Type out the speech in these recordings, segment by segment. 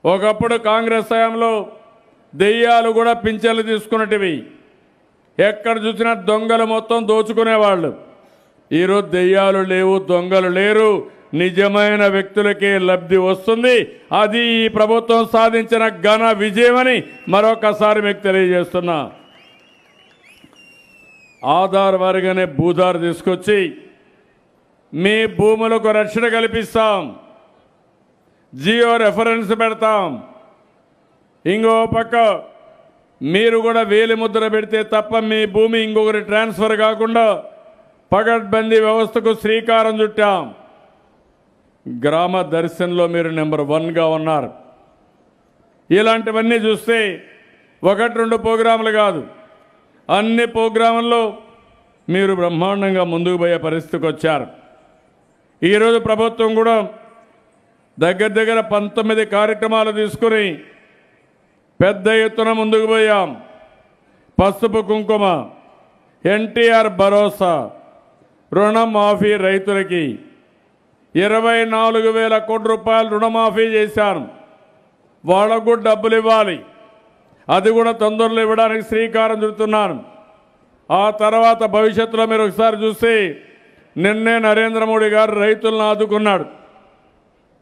ఒకప్పుడు కాంగ్రెస్ హయాంలో దెయ్యాలు కూడా పింఛన్లు తీసుకున్నటివి. ఎక్కడ చూసినా దొంగలు మొత్తం దోచుకునేవాళ్ళు. ఈరోజు దెయ్యాలు లేవు, దొంగలు లేరు, నిజమైన వ్యక్తులకే లబ్ధి వస్తుంది. అది ఈ ప్రభుత్వం సాధించిన ఘన విజయమని మరొకసారి మీకు తెలియజేస్తున్నా. ఆధార్ వారిగానే భూధార్ తీసుకొచ్చి మీ భూములకు రక్షణ కల్పిస్తాం, జియో రెఫరెన్స్ పెడతాం. ఇంకో పక్క మీరు కూడా వేలి ముద్ర పెడితే తప్ప మీ భూమి ఇంకొకరి ట్రాన్స్ఫర్ కాకుండా పగడ్బందీ వ్యవస్థకు శ్రీకారం చుట్టాం. గ్రామ దర్శనంలో మీరు నెంబర్ 1గా ఉన్నారు. ఇలాంటివన్నీ చూస్తే 1-2 ప్రోగ్రాములు కాదు, అన్ని ప్రోగ్రాముల్లో మీరు బ్రహ్మాండంగా ముందుకు పోయే పరిస్థితికి వచ్చారు. ఈరోజు ప్రభుత్వం కూడా దగ్గర 19 కార్యక్రమాలు తీసుకుని పెద్ద ఎత్తున ముందుకు పోయాం. పసుపు కుంకుమ, ఎన్టీఆర్ భరోసా, రుణమాఫీ, రైతులకి 24,000 కోట్ల రూపాయలు రుణమాఫీ చేశాను. వాళ్ళకు కూడా డబ్బులు ఇవ్వాలి, అది కూడా తొందరలో ఇవ్వడానికి శ్రీకారం చుడుతున్నాను. ఆ తర్వాత భవిష్యత్తులో మీరు ఒకసారి చూస్తే నిన్నే నరేంద్ర మోడీ గారు రైతులను ఆదుకున్నాడు.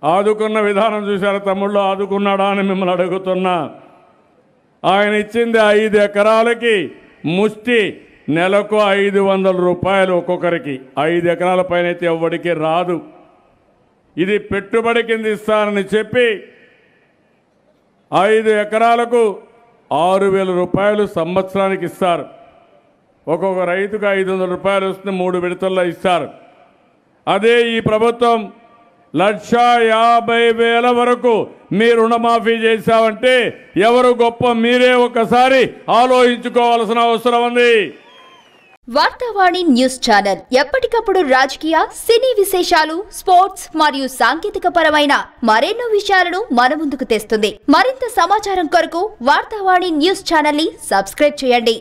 ఆదుకున్న విధానం చూశారు తమ్ముళ్ళు, ఆదుకున్నాడా అని మిమ్మల్ని అడుగుతున్నా. ఆయన ఇచ్చింది 5 ఎకరాలకి ముష్టి నెలకు 500 రూపాయలు ఒక్కొక్కరికి. 5 ఎకరాల పైన అయితే ఎవ్వడికి రాదు. ఇది పెట్టుబడి కింద ఇస్తానని చెప్పి 5 ఎకరాలకు 6,000 రూపాయలు సంవత్సరానికి ఇస్తారు. ఒక్కొక్క రైతుకు 500 రూపాయలు వస్తుంది, 3 విడతల్లో ఇస్తారు. అదే ఈ ప్రభుత్వం 1,50,000 వరకు మీ రుణమాఫీ చేశామంటే ఎవరు గొప్ప మీరే ఒకసారి ఆలోచించుకోవాల్సిన అవసరం ఉంది. వార్తావాణి న్యూస్ ఛానల్ ఎప్పటికప్పుడు రాజకీయ, సినీ విశేషాలు, స్పోర్ట్స్ మరియు సాంకేతిక పరమైన మరెన్నో విషయాలను మన ముందుకు తెస్తుంది. మరింత సమాచారం కొరకు వార్తావాణి న్యూస్ ఛానల్ ని సబ్స్క్రైబ్ చేయండి.